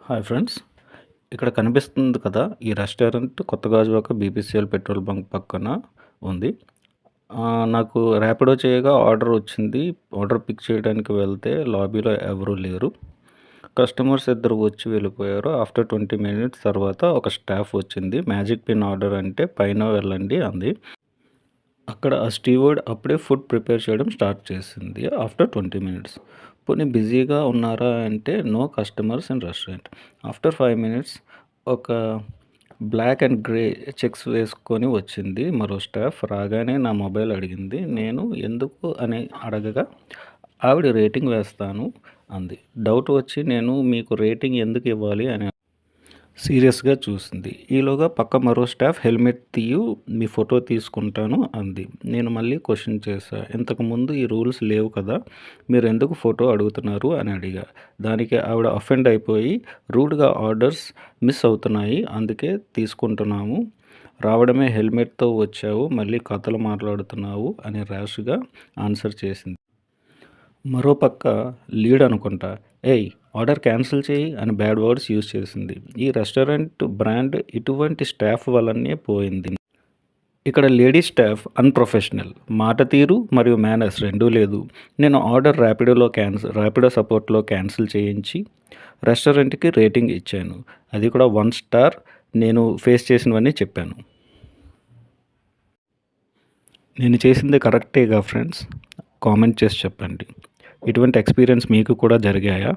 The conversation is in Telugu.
Hi friends. ఇక్కడ కనిపిస్తుంది కదా! ఈ రెస్టారెంట్ కొత్త గాజువాక బీపీసీఎల్ పెట్రోల్ బంక్ పక్కన ఉంది. నాకు ర్యాపిడో చేయగా ఆర్డర్ వచ్చింది. ఆర్డర్ పిక్ చేయడానికి వెళ్తే లాబీలో ఎవరూ లేరు. కస్టమర్స్ ఇద్దరు వచ్చి వెళ్ళిపోయారు. ఆఫ్టర్ 20 మినిట్స్ తర్వాత ఒక స్టాఫ్ వచ్చింది. మ్యాజిక్ పిన్ ఆర్డర్ అంటే పైన వెళ్ళండి అంది. అక్కడ ఆ స్టీవర్డ్ అప్పుడే ఫుడ్ ప్రిపేర్ చేయడం స్టార్ట్ చేసింది. After 20 minutes. పోనీ బిజీగా ఉన్నారా అంటే no customers in restaurant. After 5 minutes ఒక బ్లాక్ అండ్ గ్రే చెక్స్ వేసుకొని వచ్చింది మరో స్టాఫ్. రాగానే నా మొబైల్ అడిగింది. నేను ఎందుకు అని అడగగా ఆవిడ రేటింగ్ వేస్తాను అంది. డౌట్ వచ్చి నేను మీకు రేటింగ్ ఎందుకు ఇవ్వాలి అని సీరియస్గా చూసింది. ఈలోగా పక్క మరో స్టాఫ్ హెల్మెట్ తీయు మీ ఫోటో తీసుకుంటాను అంది. నేను మళ్ళీ క్వశ్చన్ చేశా. ఇంతకుముందు ఈ రూల్స్ లేవు కదా, మీరు ఎందుకు ఫోటో అడుగుతున్నారు అని అడిగా. దానికి ఆవిడ అఫెండ్ అయిపోయి రూడ్గా ఆర్డర్స్ మిస్ అవుతున్నాయి అందుకే తీసుకుంటున్నాము, రావడమే హెల్మెట్తో వచ్చావు మళ్ళీ కథలు మాట్లాడుతున్నావు అని ర్యాష్గా ఆన్సర్ చేసింది. మరోపక్క లీడ్ అనుకుంటా, ఏయ్ ఆర్డర్ క్యాన్సిల్ చేయి అని బ్యాడ్ వర్డ్స్ యూజ్ చేసింది. ఈ రెస్టారెంట్ బ్రాండ్ ఇటువంటి స్టాఫ్ వల్లనే పోయింది. ఇక్కడ లేడీ స్టాఫ్ అన్‌ప్రొఫెషనల్. మాట తీరు మరియు మేనర్స్ రెండూ లేదు. నేను ఆర్డర్ ర్యాపిడో సపోర్ట్‌లో క్యాన్సిల్ చేయించి రెస్టారెంట్‌కి రేటింగ్ ఇచ్చాను. అది కూడా 1 స్టార్. నేను ఫేస్ చేసినవన్నీ చెప్పాను. నేను చేసింది కరెక్టేగా ఫ్రెండ్స్? కామెంట్ చేసి చెప్పండి. ఇటువంటి ఎక్స్‌పీరియన్స్ మీకు కూడా జరిగాయా?